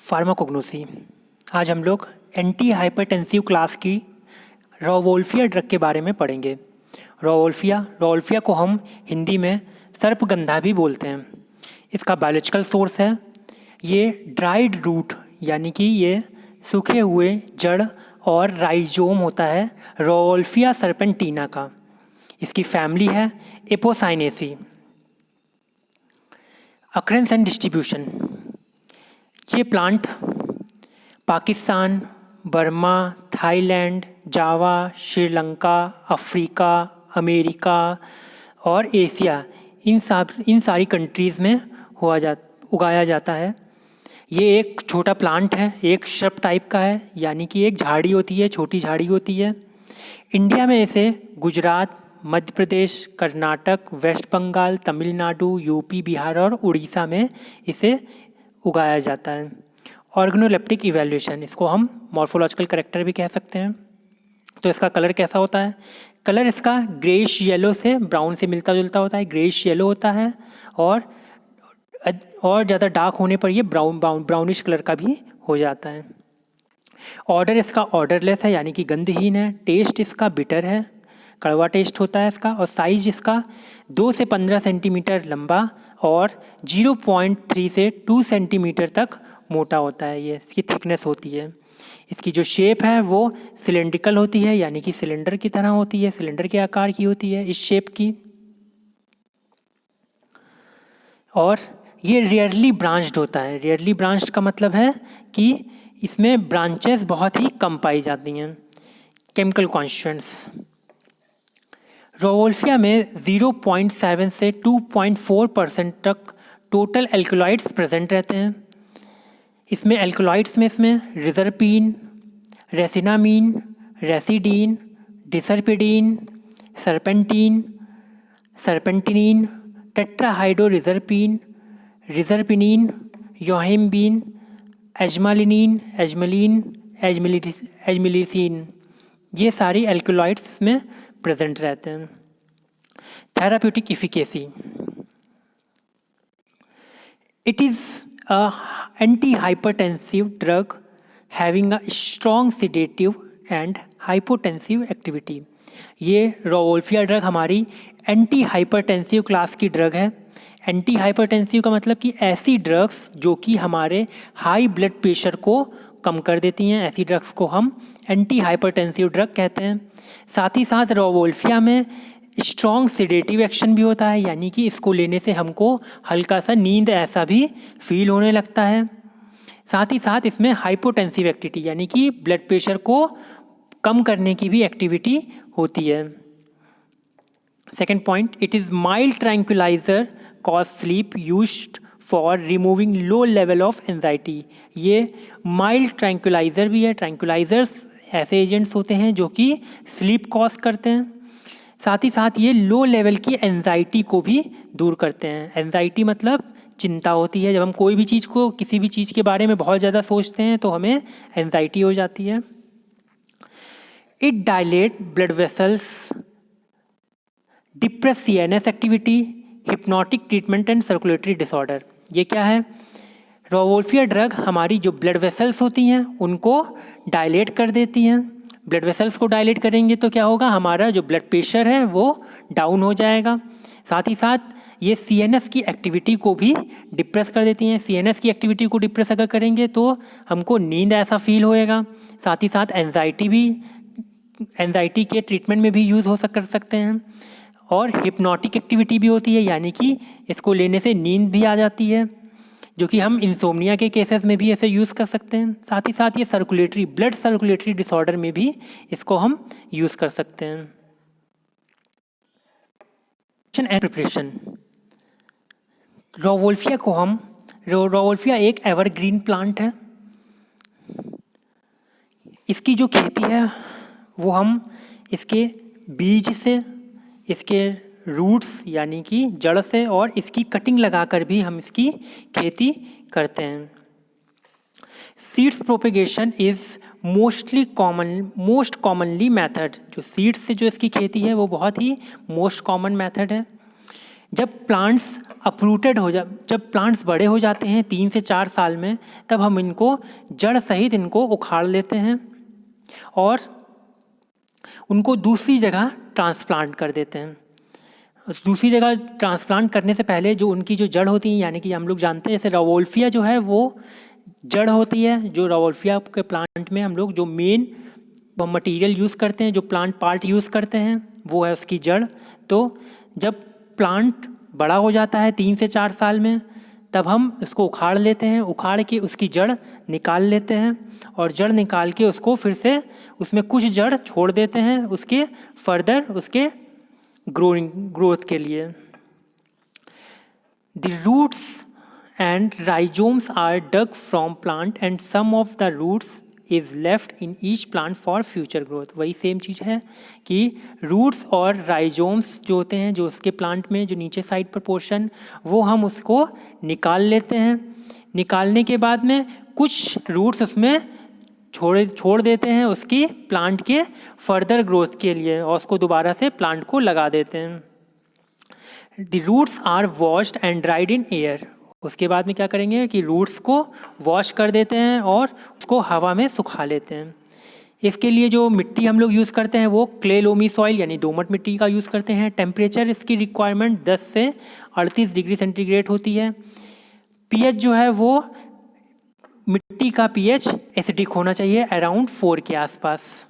Pharmacognosy. आज हम लोग एंटी हाइपरटेंसिव क्लास की रोवोल्फिया ड्रग के बारे में पढ़ेंगे। रोवोल्फिया को हम हिंदी में सर्पगंधा भी बोलते हैं। इसका बायोलॉजिकल सोर्स है ये ड्राइड रूट यानी कि ये सूखे हुए जड़ और राइजोम होता है रोवोल्फिया सर्पेंटिना का। इसकी फैमिली है एपोसाइनेसी। अकरेंस एंड डिस्ट्रीब्यूशन, ये प्लांट पाकिस्तान, बर्मा, थाईलैंड, जावा, श्रीलंका, अफ्रीका, अमेरिका और एशिया इन सारी कंट्रीज़ में उगाया जाता है। ये एक छोटा प्लांट है, एक श्रब टाइप का है, यानी कि एक झाड़ी होती है, छोटी झाड़ी होती है। इंडिया में इसे गुजरात, मध्य प्रदेश, कर्नाटक, वेस्ट बंगाल, तमिलनाडु, यूपी, बिहार और उड़ीसा में इसे उगाया जाता है। ऑर्गेनोलेप्टिक इवैल्यूएशन, इसको हम मॉर्फोलॉजिकल कैरेक्टर भी कह सकते हैं। तो इसका कलर कैसा होता है? कलर इसका ग्रेइश येलो से ब्राउन से मिलता जुलता होता है, ग्रेइश येलो होता है और ज़्यादा डार्क होने पर ये ब्राउनिश कलर का भी हो जाता है। ऑर्डर इसका ऑर्डरलेस है यानी कि गंधहीन है। टेस्ट इसका बिटर है, कड़वा टेस्ट होता है इसका। और साइज इसका 2 से 15 सेंटीमीटर लंबा और 0.3 से 2 सेंटीमीटर तक मोटा होता है। ये इसकी थिकनेस होती है। इसकी जो शेप है वो सिलेंड्रिकल होती है यानी कि सिलेंडर की तरह होती है, सिलेंडर के आकार की होती है इस शेप की। और ये रेयरली ब्रांच्ड होता है। रेयरली ब्रांच्ड का मतलब है कि इसमें ब्रांचेस बहुत ही कम पाई जाती हैं। केमिकल कॉन्स्टिट्यूएंट्स, रोवोल्फिया में 0.7 से 2.4% तक टोटल एल्कलॉइड्स प्रेजेंट रहते हैं। इसमें एल्कलॉइड्स में रिजरपीन, रेसिनामीन, रेसिडीन, डिसरपिडीन, सर्पेंटीन, सर्पेंटिनीन, टेट्राहाइड्रोरिजरपीन, रिजरपिनीन, योहिम्बीन, एजमालिनीन, एजमिलिसिन, ये सारी एल्कलॉइड्स में प्रेजेंट रहते हैं। Therapeutic efficacy, it is a anti-hypertensive drug having a strong sedative and hypotensive activity। ये रोवोल्फिया ड्रग हमारी एंटी हाइपरटेंसिव क्लास की ड्रग है। एंटी हाइपरटेंसिव का मतलब कि ऐसी ड्रग्स जो कि हमारे हाई ब्लड प्रेशर को कम कर देती हैं, ऐसी ड्रग्स को हम एंटी हाइपरटेंसिव ड्रग कहते हैं। साथ ही साथ रोवोल्फिया में स्ट्रॉन्ग सिडेटिव एक्शन भी होता है यानी कि इसको लेने से हमको हल्का सा नींद ऐसा भी फील होने लगता है। साथ ही साथ इसमें हाइपोटेंसिव एक्टिविटी यानी कि ब्लड प्रेशर को कम करने की भी एक्टिविटी होती है। Second point, it is mild tranquilliser cause sleep used for removing low level of anxiety. ये माइल्ड ट्रैंक्विलाइजर भी है। ट्रैंक्विलाइजर्स ऐसे एजेंट्स होते हैं जो कि स्लीप कॉज करते हैं। साथ ही साथ ये लो लेवल की एंजाइटी को भी दूर करते हैं। एंजाइटी मतलब चिंता होती है। जब हम कोई भी चीज़ को, किसी भी चीज़ के बारे में बहुत ज़्यादा सोचते हैं तो हमें एंजाइटी हो जाती है। It dilate blood vessels, depress CNS activity, hypnotic treatment and circulatory disorder. ये क्या है? रोवोल्फिया ड्रग हमारी जो ब्लड वेसल्स होती हैं उनको डायलेट कर देती हैं। ब्लड वेसल्स को डायलेट करेंगे तो क्या होगा? हमारा जो ब्लड प्रेशर है वो डाउन हो जाएगा। साथ ही साथ ये सीएनएस की एक्टिविटी को भी डिप्रेस कर देती हैं। सीएनएस की एक्टिविटी को डिप्रेस अगर करेंगे तो हमको नींद ऐसा फील होएगा। साथ ही साथ एंजाइटी के ट्रीटमेंट में भी यूज़ कर सकते हैं। और हिप्नोटिक एक्टिविटी भी होती है यानी कि इसको लेने से नींद भी आ जाती है, जो कि हम इंसोम्निया के केसेस में भी ऐसे यूज़ कर सकते हैं। साथ ही साथ ये ब्लड सर्कुलेटरी डिसऑर्डर में भी इसको हम यूज़ कर सकते हैं। एंड प्रिपरेशन, रोवोल्फिया एक एवरग्रीन प्लांट है। इसकी जो खेती है वो हम इसके बीज से, इसके रूट्स यानी कि जड़ से और इसकी कटिंग लगाकर भी हम इसकी खेती करते हैं। Seeds propagation is most commonly method. जो सीड्स से जो इसकी खेती है वो बहुत ही मोस्ट कॉमन मेथड है। जब प्लांट्स जब प्लांट्स बड़े हो जाते हैं 3 से 4 साल में, तब हम इनको जड़ सहित इनको उखाड़ लेते हैं और उनको दूसरी जगह ट्रांसप्लांट कर देते हैं। दूसरी जगह ट्रांसप्लांट करने से पहले जो उनकी जो जड़ होती है, यानी कि हम लोग जानते हैं जैसे रवोल्फिया जो है वो जड़ होती है। जो रवोल्फिया के प्लांट में हम लोग जो मेन मटेरियल यूज़ करते हैं, जो प्लांट पार्ट यूज़ करते हैं, वो है उसकी जड़। तो जब प्लांट बड़ा हो जाता है 3 से 4 साल में, तब हम इसको उखाड़ लेते हैं। उखाड़ के उसकी जड़ निकाल लेते हैं और जड़ निकाल के उसको फिर से उसमें कुछ जड़ छोड़ देते हैं उसके फर्दर उसके ग्रोथ के लिए। The roots and rhizomes are dug from plant and some of the roots is left in each plant for future growth। वही सेम चीज़ है कि रूट्स और राइजोम्स जो होते हैं, जो उसके प्लांट में जो नीचे साइड पर पोर्शन, वो हम उसको निकाल लेते हैं। निकालने के बाद में कुछ रूट्स उसमें छोड़ देते हैं उसकी प्लांट के फर्दर ग्रोथ के लिए और उसको दोबारा से प्लांट को लगा देते हैं। The roots are washed and dried in air। उसके बाद में क्या करेंगे कि रूट्स को वॉश कर देते हैं और उसको हवा में सुखा लेते हैं। इसके लिए जो मिट्टी हम लोग यूज़ करते हैं वो क्ले लोमी सॉइल यानी दोमट मिट्टी का यूज़ करते हैं। टेम्परेचर इसकी रिक्वायरमेंट 10 से 38 डिग्री सेंटीग्रेड होती है। पीएच जो है वो मिट्टी का पीएच एसिडिक होना चाहिए, अराउंड 4 के आसपास।